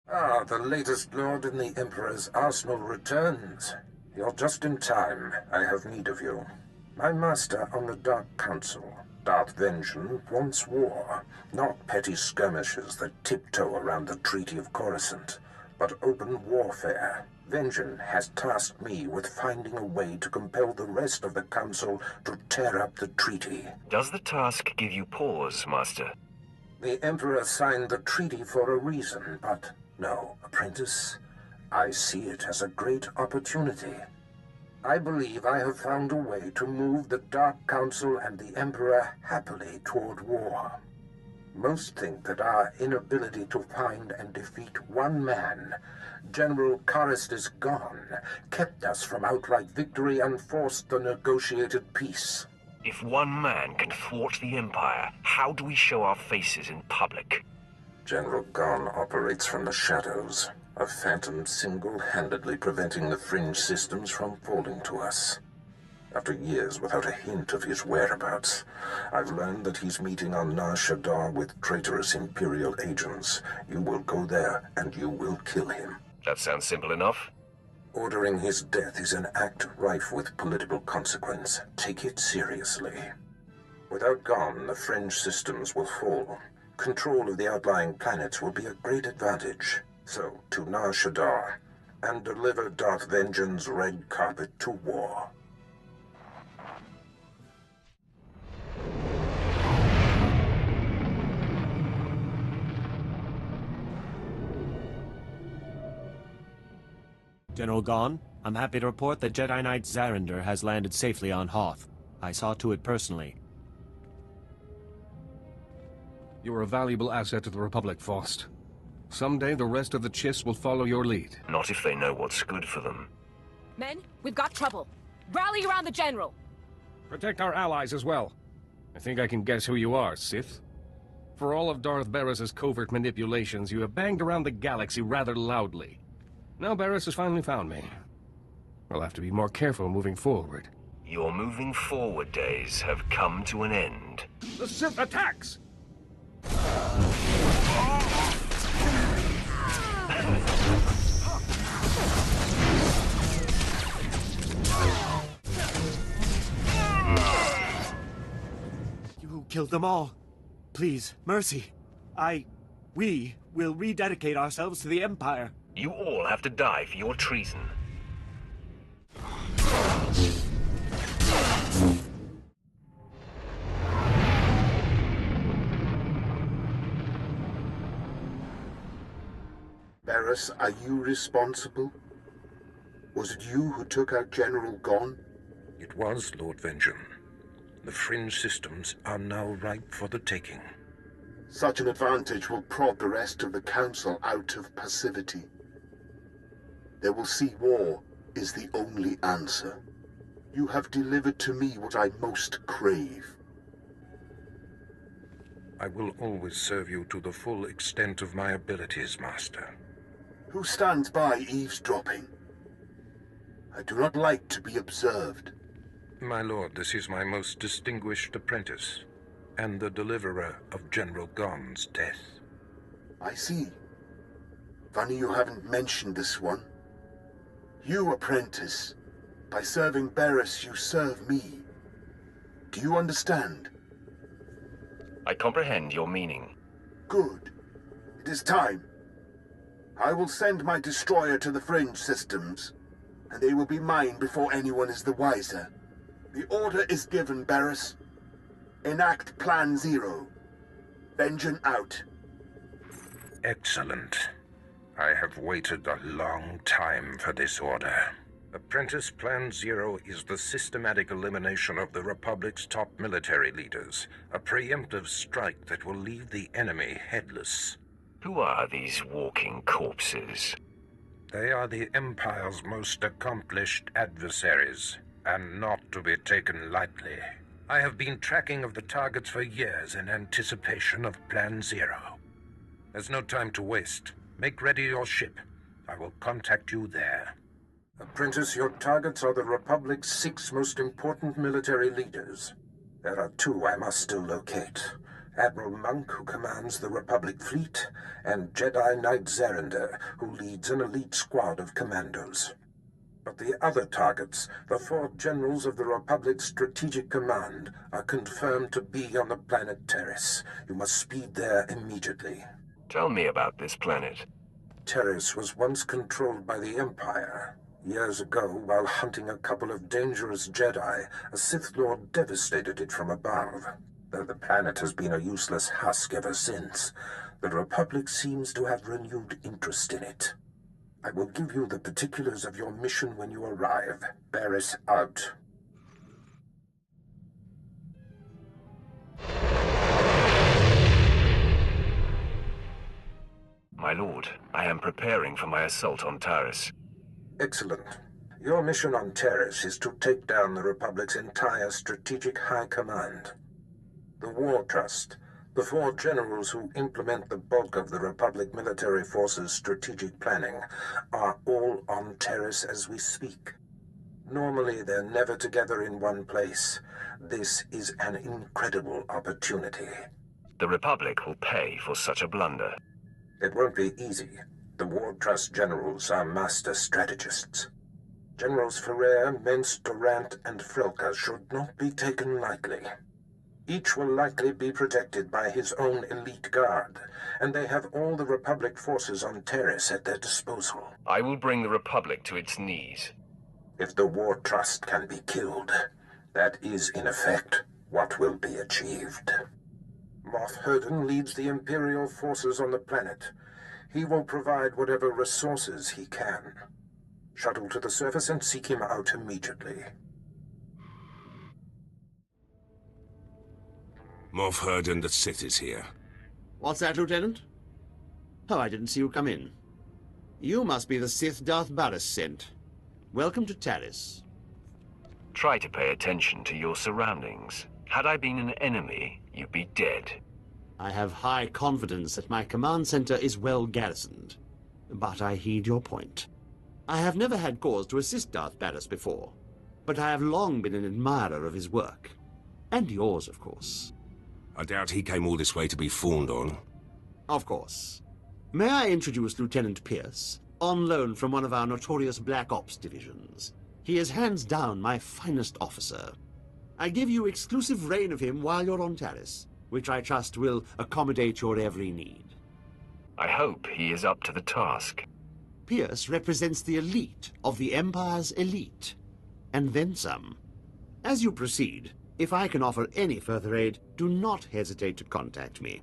Ah, the latest lord in the Emperor's arsenal returns. You're just in time. I have need of you. My master on the Dark Council, Darth Vengeance, wants war. Not petty skirmishes that tiptoe around the Treaty of Coruscant, but open warfare. Vengeance has tasked me with finding a way to compel the rest of the Council to tear up the treaty. Does the task give you pause, Master? The Emperor signed the treaty for a reason, but no, apprentice. I see it as a great opportunity. I believe I have found a way to move the Dark Council and the Emperor happily toward war. Most think that our inability to find and defeat one man, General Taris gone, kept us from outright victory and forced the negotiated peace. If one man can thwart the Empire, how do we show our faces in public? General Gon operates from the shadows, a phantom single-handedly preventing the fringe systems from falling to us. After years without a hint of his whereabouts, I've learned that he's meeting on SWTOR with traitorous Imperial agents. You will go there, and you will kill him. That sounds simple enough. Ordering his death is an act rife with political consequence. Take it seriously. Without Gon, the fringe systems will fall. Control of the outlying planets will be a great advantage. So, to SWTOR, and deliver Darth Vengeance's red carpet to war. General Gon, I'm happy to report that Jedi Knight Zarander has landed safely on Hoth. I saw to it personally. You're a valuable asset to the Republic, Faust. Someday the rest of the Chiss will follow your lead. Not if they know what's good for them. Men, we've got trouble. Rally around the General! Protect our allies as well. I think I can guess who you are, Sith. For all of Darth Barris's covert manipulations, you have banged around the galaxy rather loudly. Now Barris has finally found me. I'll have to be more careful moving forward. Your moving forward days have come to an end. The Sith attacks! You killed them all. Please, mercy. We will rededicate ourselves to the Empire. You all have to die for your treason. Barris, are you responsible? Was it you who took out General Gon? It was, Lord Vengeance. The fringe systems are now ripe for the taking. Such an advantage will prod the rest of the Council out of passivity. They will see war is the only answer. You have delivered to me what I most crave. I will always serve you to the full extent of my abilities, Master. Who stands by eavesdropping? I do not like to be observed. My lord, this is my most distinguished apprentice, and the deliverer of General Gon's death. I see. Funny you haven't mentioned this one. You, apprentice, by serving Barris, you serve me. Do you understand? I comprehend your meaning. Good. It is time. I will send my destroyer to the fringe systems, and they will be mine before anyone is the wiser. The order is given, Barris. Enact Plan Zero. Vengeance out. Excellent. I have waited a long time for this order. Apprentice Plan Zero is the systematic elimination of the Republic's top military leaders. A preemptive strike that will leave the enemy headless. Who are these walking corpses? They are the Empire's most accomplished adversaries, and not to be taken lightly. I have been tracking of the targets for years in anticipation of Plan Zero. There's no time to waste. Make ready your ship. I will contact you there. Apprentice, your targets are the Republic's 6 most important military leaders. There are 2 I must still locate, Admiral Monk, who commands the Republic fleet, and Jedi Knight Zerander, who leads an elite squad of commandos. But the other targets, the 4 generals of the Republic's Strategic Command, are confirmed to be on the planet Taris. You must speed there immediately. Tell me about this planet. Taris was once controlled by the Empire. Years ago, while hunting a couple of dangerous Jedi, a Sith Lord devastated it from above. Though the planet has been a useless husk ever since, the Republic seems to have renewed interest in it. I will give you the particulars of your mission when you arrive. Taris out. My lord, I am preparing for my assault on Taris. Excellent. Your mission on Taris is to take down the Republic's entire strategic high command. The War Trust, the 4 generals who implement the bulk of the Republic military force's strategic planning, are all on Taris as we speak. Normally, they're never together in one place. This is an incredible opportunity. The Republic will pay for such a blunder. It won't be easy. The War Trust generals are master strategists. Generals Ferrer, Mence, Durant, and Frelka should not be taken lightly. Each will likely be protected by his own elite guard, and they have all the Republic forces on Taris at their disposal. I will bring the Republic to its knees. If the War Trust can be killed, that is, in effect, what will be achieved. Moff Herden leads the Imperial forces on the planet. He will provide whatever resources he can. Shuttle to the surface and seek him out immediately. Moff Herden, the Sith is here. What's that, Lieutenant? Oh, I didn't see you come in. You must be the Sith Darth Baras sent. Welcome to Taris. Try to pay attention to your surroundings. Had I been an enemy, you'd be dead. I have high confidence that my command center is well garrisoned. But I heed your point. I have never had cause to assist Darth Baras before, but I have long been an admirer of his work. And yours, of course. I doubt he came all this way to be fawned on. Of course. May I introduce Lieutenant Pierce, on loan from one of our notorious Black Ops divisions. He is hands down my finest officer. I give you exclusive reign of him while you're on Taris, which I trust will accommodate your every need. I hope he is up to the task. Pierce represents the elite of the Empire's elite, and then some. As you proceed, if I can offer any further aid, do not hesitate to contact me.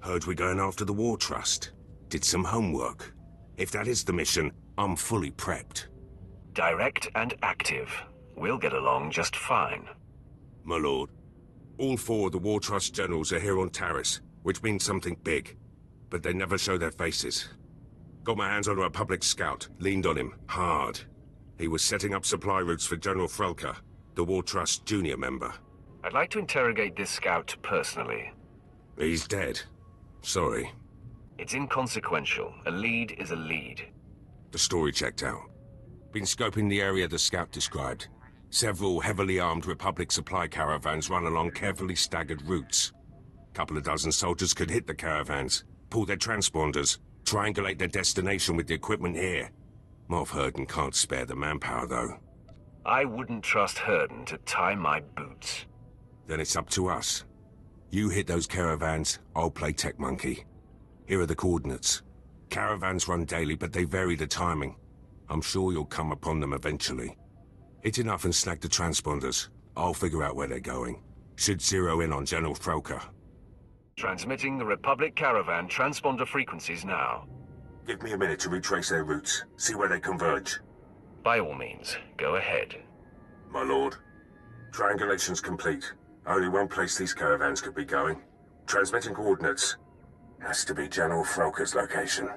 Heard we're going after the War Trust. Did some homework. If that is the mission, I'm fully prepped. Direct and active. We'll get along just fine. My lord, all 4 of the War Trust generals are here on Taris, which means something big. But they never show their faces. Got my hands on a Republic scout, leaned on him, hard. He was setting up supply routes for General Frelka, the War Trust junior member. I'd like to interrogate this scout personally. He's dead. Sorry. It's inconsequential. A lead is a lead. The story checked out. Been scoping the area the scout described. Several heavily armed Republic supply caravans run along carefully staggered routes. Couple of dozen soldiers could hit the caravans, pull their transponders, triangulate their destination with the equipment here. Moff Herden can't spare the manpower, though. I wouldn't trust Herden to tie my boots. Then it's up to us. You hit those caravans, I'll play tech monkey. Here are the coordinates. Caravans run daily, but they vary the timing. I'm sure you'll come upon them eventually. Hit enough and snag the transponders. I'll figure out where they're going. Should zero in on General Frelka. Transmitting the Republic caravan transponder frequencies now. Give me a minute to retrace their routes, see where they converge. By all means, go ahead. My lord, triangulation's complete. Only one place these caravans could be going. Transmitting coordinates. Has to be General Frelka's location.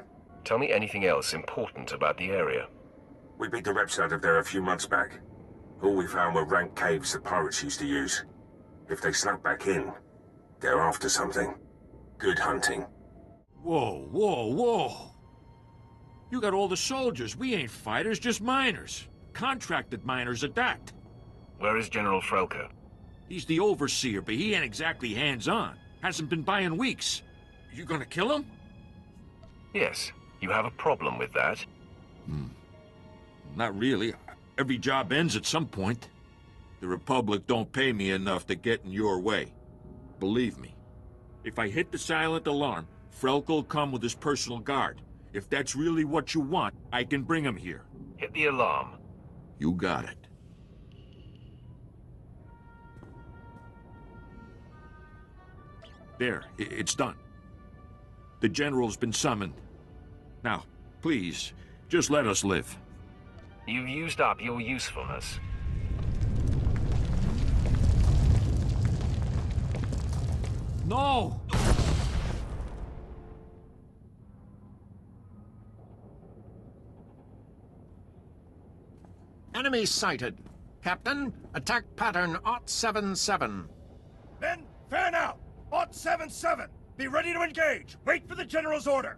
Tell me anything else important about the area. We beat the reps out of there a few months back. All we found were rank caves the pirates used to use. If they snuck back in, they're after something. Good hunting. Whoa, whoa, whoa! You got all the soldiers. We ain't fighters, just miners. Contracted miners at that. Where is General Frelka? He's the overseer, but he ain't exactly hands-on. Hasn't been by in weeks. You gonna kill him? Yes. You have a problem with that? Not really. Every job ends at some point. The Republic don't pay me enough to get in your way. Believe me. If I hit the silent alarm, Frelk'll come with his personal guard. If that's really what you want, I can bring him here. Hit the alarm. You got it. There, it's done. The General's been summoned. Now, please, just let us live. You've used up your usefulness. No! Enemy sighted. Captain, attack pattern 077. Men, fan out! 077! Be ready to engage! Wait for the General's order!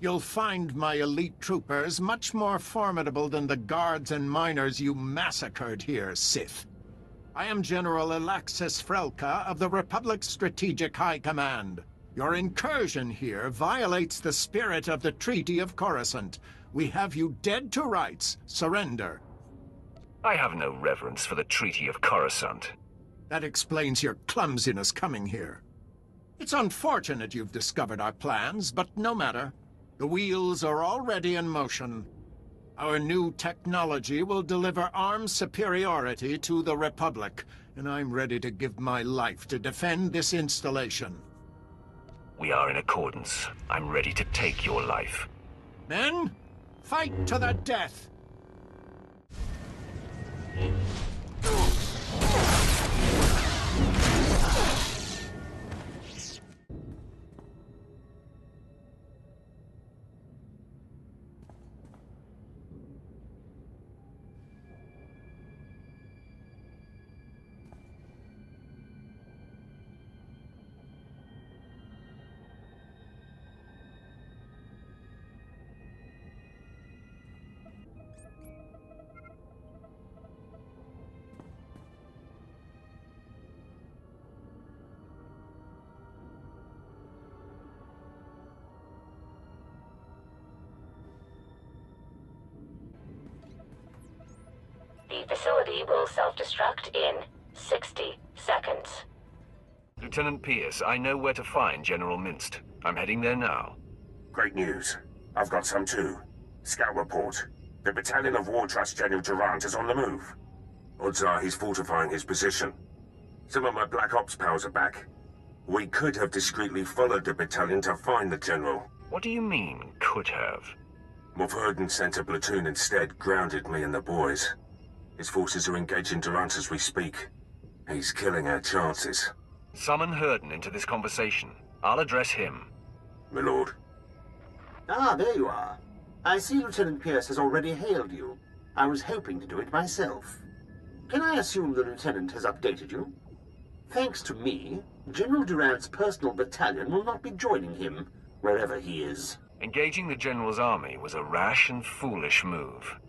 You'll find my elite troopers much more formidable than the guards and miners you massacred here, Sith. I am General Alexis Frelka of the Republic's Strategic High Command. Your incursion here violates the spirit of the Treaty of Coruscant. We have you dead to rights. Surrender. I have no reverence for the Treaty of Coruscant. That explains your clumsiness coming here. It's unfortunate you've discovered our plans, but no matter. The wheels are already in motion. Our new technology will deliver armed superiority to the Republic, and I'm ready to give my life to defend this installation. We are in accordance. I'm ready to take your life. Men, fight to the death! The facility will self-destruct in 60 seconds. Lieutenant Pierce, I know where to find General Minst. I'm heading there now. Great news. I've got some too. Scout report. The battalion of War Trust General Durant is on the move. Odds are he's fortifying his position. Some of my Black Ops pals are back. We could have discreetly followed the battalion to find the General. What do you mean, could have? Morverden sent a platoon instead, grounded me and the boys. His forces are engaging Durant as we speak. He's killing our chances. Summon Herden into this conversation. I'll address him. My lord. Ah, there you are. I see Lieutenant Pierce has already hailed you. I was hoping to do it myself. Can I assume the Lieutenant has updated you? Thanks to me, General Durant's personal battalion will not be joining him, wherever he is. Engaging the General's army was a rash and foolish move.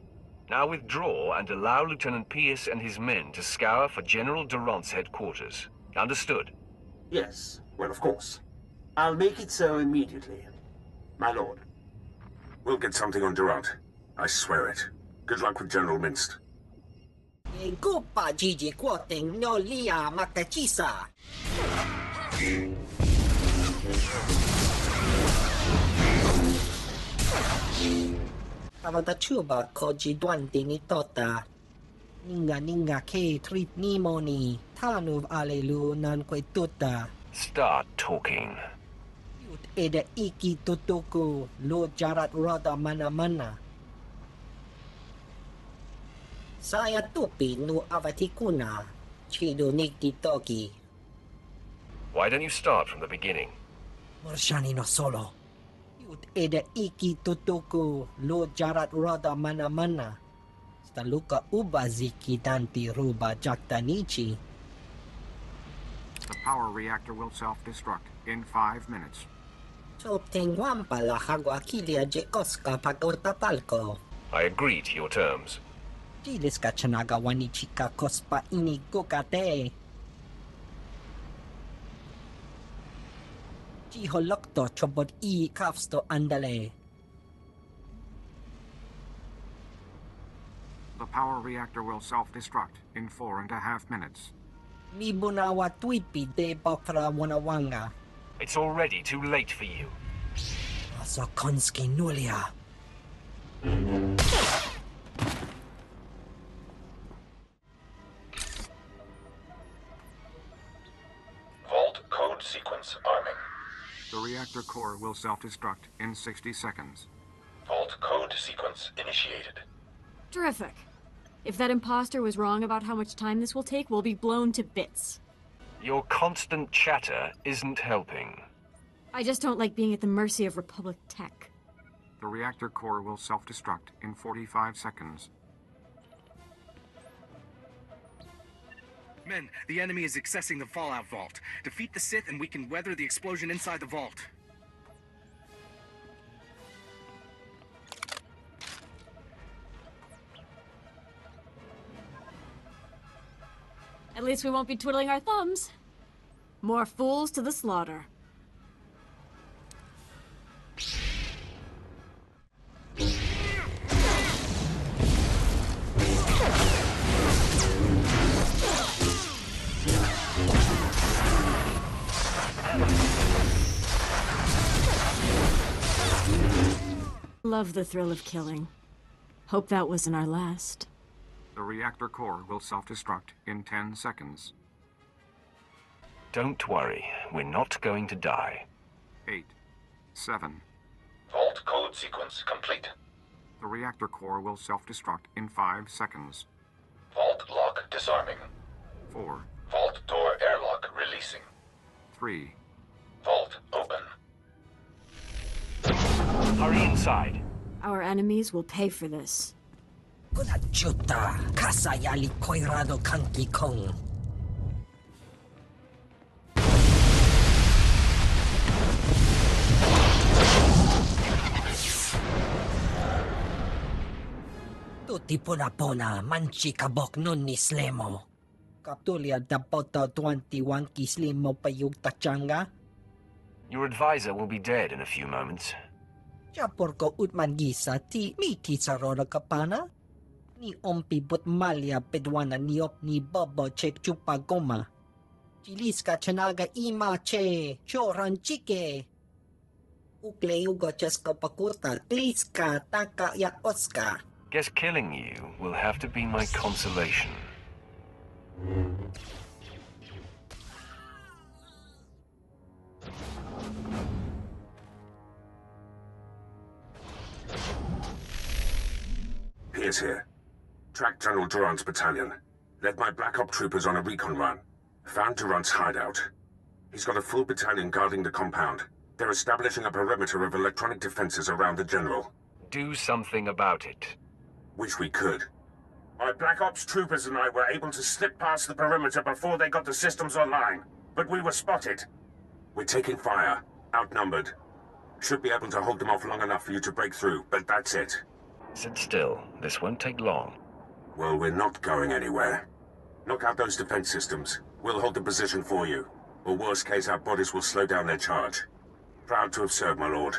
Now withdraw and allow Lieutenant Pierce and his men to scour for General Durant's headquarters. Understood? Yes, well, of course. I'll make it so immediately. My lord. We'll get something on Durant. I swear it. Good luck with General Minst. Gupa Gigi Quoting no Lia Makachisa. Avatachuba Koji Dwante ni Tota. Ninga K Trip Nimoni. Tanuv Alelu Nan Quetuta. Start talking. Eda Iki Tutuku. Lord Jarat Roda Mana. Saya tupi no avatikuna. Chido Nikti Toki. Why don't you start from the beginning? Morshani no solo. Eda Iki Tutuku. Lord Jarat Roda Mana. Staluka Ubaziki Danti Ruba Jaktanichi. The power reactor will self-destruct in 5 minutes. Chopting pala Haguakilia Jekoska Pagotapalco. I agree to your terms. Dilis ka Chanagawani Chika Kospa Ini Gokate. Ciholokto chobot I kavsto andale. The power reactor will self-destruct in 4.5 minutes. Mi bunawa tuipi de bakra wanawanga. It's already too late for you. Asokonski nulia. Vault code sequence arming. The reactor core will self-destruct in 60 seconds. Vault code sequence initiated. Terrific. If that imposter was wrong about how much time this will take, we'll be blown to bits. Your constant chatter isn't helping. I just don't like being at the mercy of Republic tech. The reactor core will self-destruct in 45 seconds. Men, the enemy is accessing the Fallout Vault. Defeat the Sith and we can weather the explosion inside the vault. At least we won't be twiddling our thumbs. More fools to the slaughter. Love the thrill of killing. Hope that wasn't our last. The reactor core will self-destruct in 10 seconds. Don't worry, we're not going to die. 8, 7. Vault code sequence complete. The reactor core will self-destruct in 5 seconds. Vault lock disarming. 4, Vault door airlock releasing. 3. Vault open. Hurry inside. Our enemies will pay for this. Kunachuta, kasayali koirado kanki kong. Tuti puna manchi kabok nun ni slemo. Kaptulia dapoto 21 kislimo payug tachanga. Your advisor will be dead in a few moments. Japor ko utman gisa ti miti sarora kapana. Ni ompi but malya pedwana niop ni bobo chek chupa goma. Chiliska chanaga ima che choran chike. Ukle ugo cheska pakurta kliska taka ya oska. Guess killing you will have to be my consolation. Pierce here. Tracked General Durant's battalion. Led my Black Op troopers on a recon run. Found Durant's hideout. He's got a full battalion guarding the compound. They're establishing a perimeter of electronic defenses around the General. Do something about it. Wish we could. My Black Ops troopers and I were able to slip past the perimeter before they got the systems online. But we were spotted. We're taking fire. Outnumbered. Should be able to hold them off long enough for you to break through, but that's it. Sit still. This won't take long. Well, we're not going anywhere. Knock out those defense systems. We'll hold the position for you. Or worst case, our bodies will slow down their charge. Proud to have served, my lord.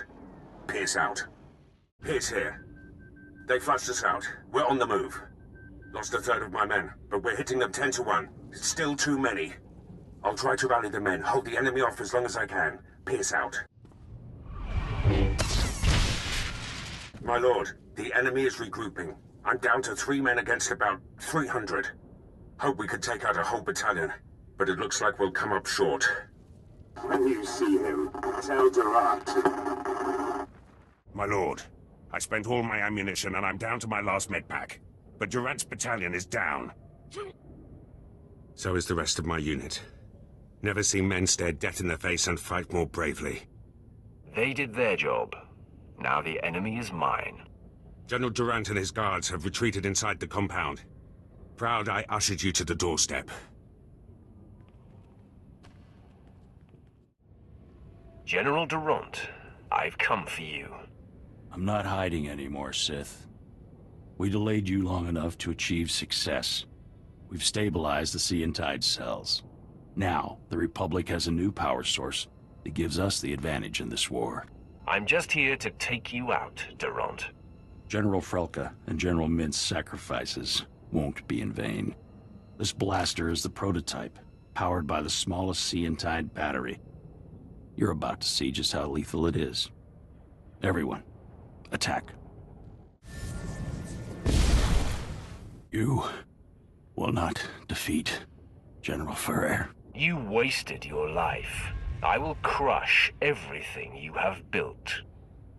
Pierce out. Pierce here. They flushed us out. We're on the move. Lost a third of my men, but we're hitting them 10 to 1. It's still too many. I'll try to rally the men, hold the enemy off as long as I can. Pierce out. My lord, the enemy is regrouping. I'm down to 3 men against about 300. Hope we could take out a whole battalion, but it looks like we'll come up short. When you see him, tell Durant. My lord, I spent all my ammunition and I'm down to my last med pack. But Durant's battalion is down. So is the rest of my unit. Never seen men stare death in the face and fight more bravely. They did their job. Now the enemy is mine. General Durant and his guards have retreated inside the compound. Proud I ushered you to the doorstep. General Durant, I've come for you. I'm not hiding anymore, Sith. We delayed you long enough to achieve success. We've stabilized the Sea and Tide cells. Now, the Republic has a new power source, the It gives us the advantage in this war. I'm just here to take you out, Durant. General Frelka and General Mint's sacrifices won't be in vain. This blaster is the prototype, powered by the smallest sea and tide battery. You're about to see just how lethal it is. Everyone, attack. You will not defeat General Ferrer. You wasted your life. I will crush everything you have built.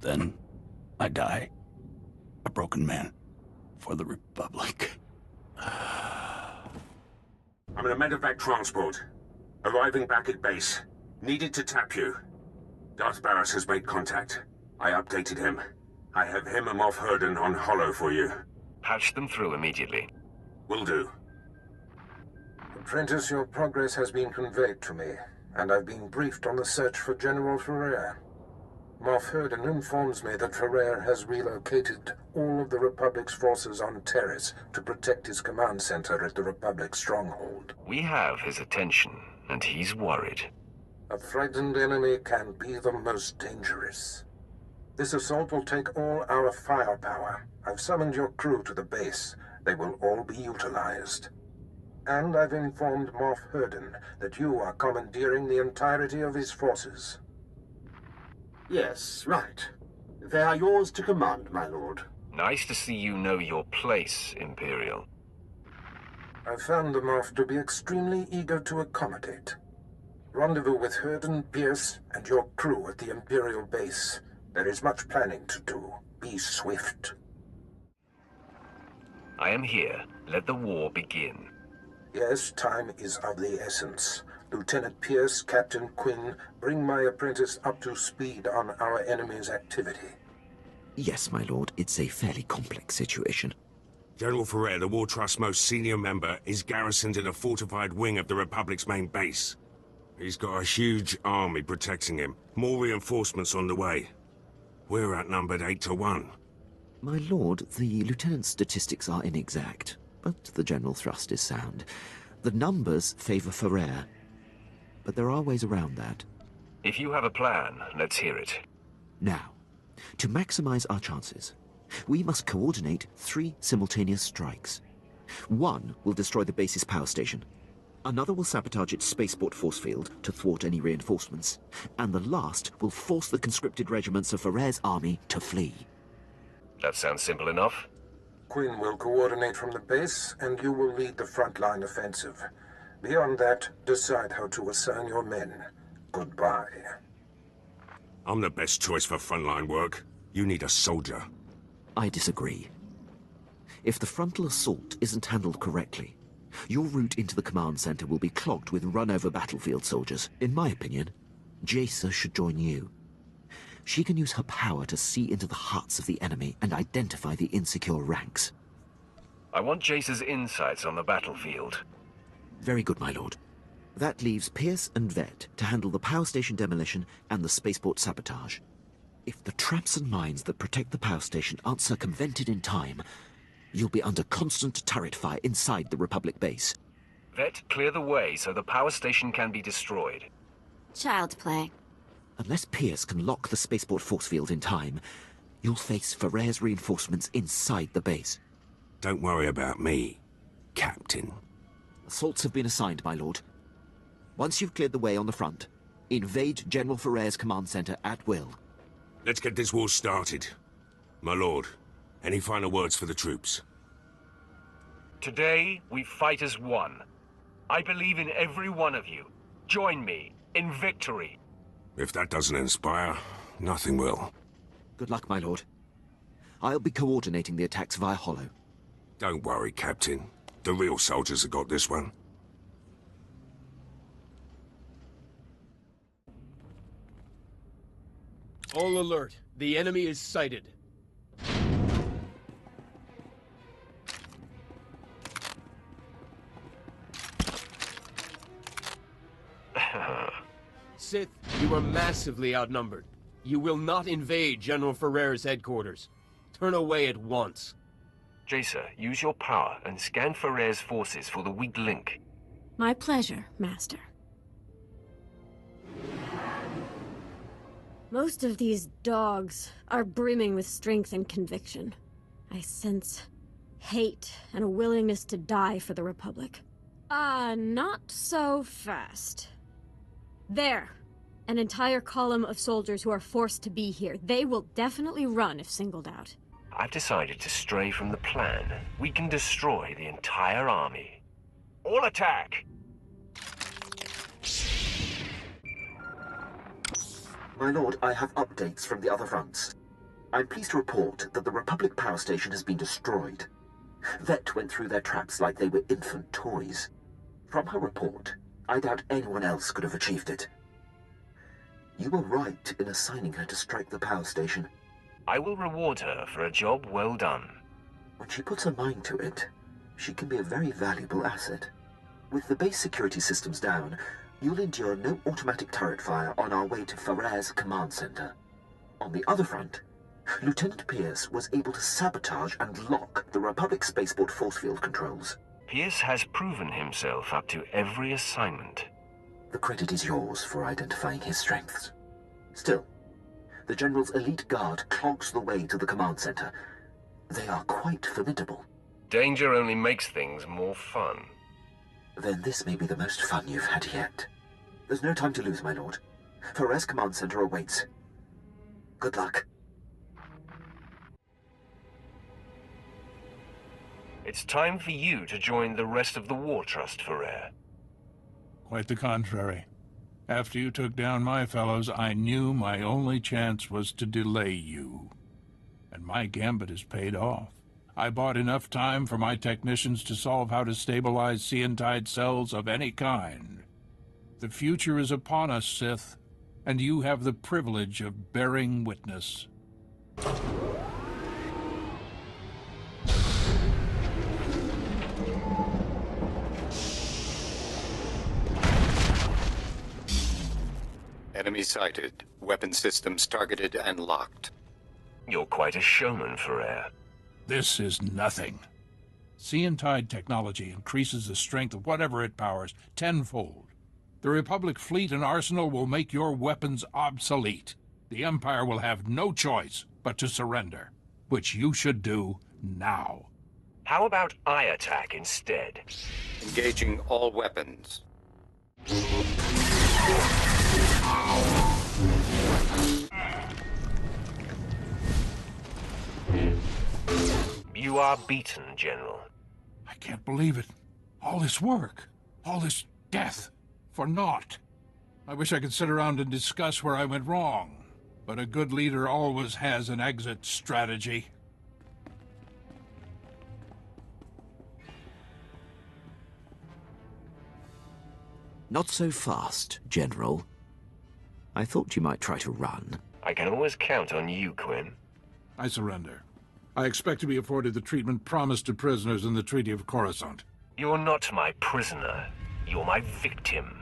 Then, I die. A broken man. For the Republic. I'm in a medevac transport. Arriving back at base. Needed to tap you. Darth Barris has made contact. I updated him. I have him and Moff Herden on Hollow for you. Patch them through immediately. Will do. Apprentice, your progress has been conveyed to me, and I've been briefed on the search for General Ferrer. Moff Herden informs me that Ferrer has relocated all of the Republic's forces on Taris to protect his command center at the Republic stronghold. We have his attention, and he's worried. A frightened enemy can be the most dangerous. This assault will take all our firepower. I've summoned your crew to the base. They will all be utilized. And I've informed Moff Herden that you are commandeering the entirety of his forces. Yes, right. They are yours to command, my lord. Nice to see you know your place, Imperial. I found the Moff to be extremely eager to accommodate. Rendezvous with Herden, Pierce, and your crew at the Imperial base. There is much planning to do. Be swift. I am here. Let the war begin. Yes, time is of the essence. Lieutenant Pierce, Captain Quinn, bring my apprentice up to speed on our enemy's activity. Yes, my lord. It's a fairly complex situation. General Ferrer, the War Trust's most senior member, is garrisoned in a fortified wing of the Republic's main base. He's got a huge army protecting him. More reinforcements on the way. We're outnumbered 8-1. My lord, the lieutenant's statistics are inexact, but the general thrust is sound. The numbers favor Ferrer, but there are ways around that. If you have a plan, let's hear it. Now, to maximize our chances, we must coordinate 3 simultaneous strikes. One will destroy the base's power station. Another will sabotage its spaceport force field to thwart any reinforcements. And the last will force the conscripted regiments of Ferrer's army to flee. That sounds simple enough. Quinn will coordinate from the base, and you will lead the frontline offensive. Beyond that, decide how to assign your men. Goodbye. I'm the best choice for frontline work. You need a soldier. I disagree. If the frontal assault isn't handled correctly, your route into the command center will be clogged with run-over battlefield soldiers. In my opinion, Jaisa should join you. She can use her power to see into the hearts of the enemy and identify the insecure ranks. I want Jace's insights on the battlefield. Very good, my lord. That leaves Pierce and Vet to handle the power station demolition and the spaceport sabotage. If the traps and mines that protect the power station aren't circumvented in time, you'll be under constant turret fire inside the Republic base. Vet, clear the way so the power station can be destroyed. Child's play. Unless Pierce can lock the spaceport force field in time, you'll face Ferrer's reinforcements inside the base. Don't worry about me, Captain. Assaults have been assigned, my lord. Once you've cleared the way on the front, invade General Ferrer's command center at will. Let's get this war started. My lord, any final words for the troops? Today, we fight as one. I believe in every one of you. Join me in victory. If that doesn't inspire, nothing will. Good luck, my lord. I'll be coordinating the attacks via Hollow. Don't worry, Captain. The real soldiers have got this one. All alert. The enemy is sighted. Sith, you are massively outnumbered. You will not invade General Ferrer's headquarters. Turn away at once. Jaisa, use your power and scan Ferrer's forces for the weak link. My pleasure, Master. Most of these dogs are brimming with strength and conviction. I sense hate and a willingness to die for the Republic. Not so fast. There. An entire column of soldiers who are forced to be here. They will definitely run if singled out. I've decided to stray from the plan. We can destroy the entire army. All attack! My lord, I have updates from the other fronts. I'm pleased to report that the Republic power station has been destroyed. Vet went through their traps like they were infant toys. From her report, I doubt anyone else could have achieved it. You were right in assigning her to strike the power station. I will reward her for a job well done. When she puts her mind to it, she can be a very valuable asset. With the base security systems down, you'll endure no automatic turret fire on our way to Ferrer's command center. On the other front, Lieutenant Pierce was able to sabotage and lock the Republic spaceport force field controls. Pierce has proven himself up to every assignment. The credit is yours for identifying his strengths. Still, the General's elite guard clogs the way to the command center. They are quite formidable. Danger only makes things more fun. Then this may be the most fun you've had yet. There's no time to lose, my lord. Ferrer's command center awaits. Good luck. It's time for you to join the rest of the War Trust, Ferrer. Quite the contrary. After you took down my fellows, I knew my only chance was to delay you. And my gambit has paid off. I bought enough time for my technicians to solve how to stabilize Seantide cells of any kind. The future is upon us, Sith, and you have the privilege of bearing witness. Enemy sighted. Weapon systems targeted and locked. You're quite a showman, Ferrer. This is nothing. Seantide technology increases the strength of whatever it powers tenfold. The Republic fleet and arsenal will make your weapons obsolete. The Empire will have no choice but to surrender, which you should do now. How about eye attack instead? Engaging all weapons. You are beaten, General. I can't believe it. All this work, all this death, for naught. I wish I could sit around and discuss where I went wrong, but a good leader always has an exit strategy. Not so fast, General. I thought you might try to run. I can always count on you, Quinn. I surrender. I expect to be afforded the treatment promised to prisoners in the Treaty of Coruscant. You're not my prisoner. You're my victim.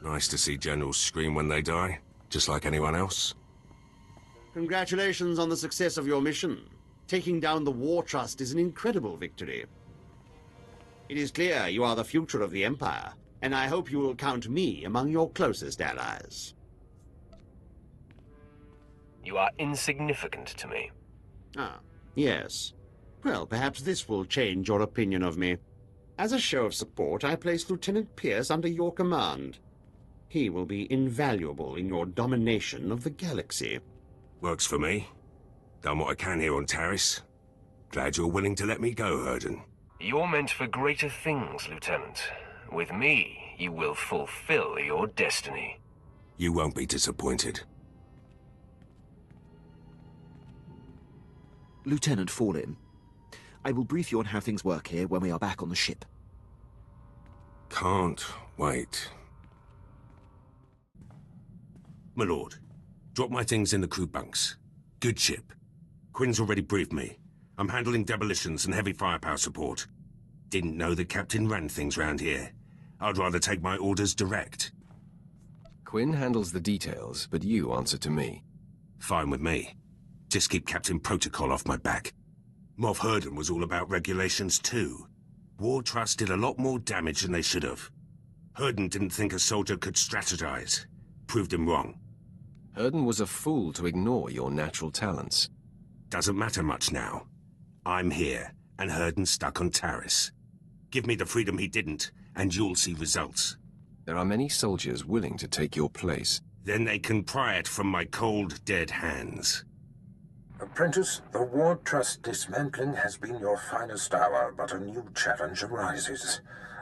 Nice to see generals scream when they die, just like anyone else. Congratulations on the success of your mission. Taking down the War Trust is an incredible victory. It is clear you are the future of the Empire, and I hope you will count me among your closest allies. You are insignificant to me. Ah, yes. Well, perhaps this will change your opinion of me. As a show of support, I place Lieutenant Pierce under your command. He will be invaluable in your domination of the galaxy. Works for me. Done what I can here on Taris. Glad you're willing to let me go, Herden. You're meant for greater things, Lieutenant. With me, you will fulfill your destiny. You won't be disappointed. Lieutenant Fallin, I will brief you on how things work here when we are back on the ship. Can't wait. My lord, drop my things in the crew bunks. Good ship. Quinn's already briefed me. I'm handling demolitions and heavy firepower support. Didn't know the captain ran things round here. I'd rather take my orders direct. Quinn handles the details, but you answer to me. Fine with me. Just keep Captain Protocol off my back. Moff Herden was all about regulations too. War Trust did a lot more damage than they should have. Herden didn't think a soldier could strategize. Proved him wrong. Herden was a fool to ignore your natural talents. Doesn't matter much now. I'm here, and Herden's stuck on Taris. Give me the freedom he didn't, and you'll see results. There are many soldiers willing to take your place. Then they can pry it from my cold, dead hands. Apprentice, the War Trust dismantling has been your finest hour, but a new challenge arises.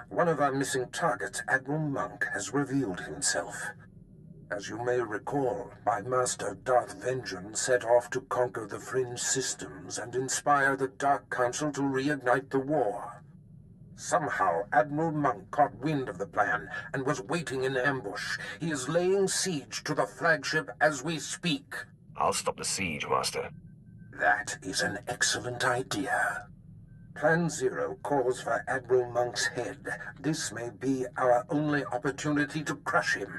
One of our missing targets, Admiral Monk, has revealed himself. As you may recall, my master Darth Vengeance set off to conquer the Fringe systems and inspire the Dark Council to reignite the war. Somehow, Admiral Monk caught wind of the plan and was waiting in ambush. He is laying siege to the flagship as we speak. I'll stop the siege, Master. That is an excellent idea. Plan Zero calls for Admiral Monk's head. This may be our only opportunity to crush him.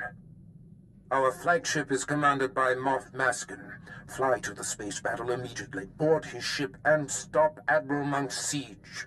Our flagship is commanded by Moff Maskin. Fly to the space battle immediately, board his ship, and stop Admiral Monk's siege.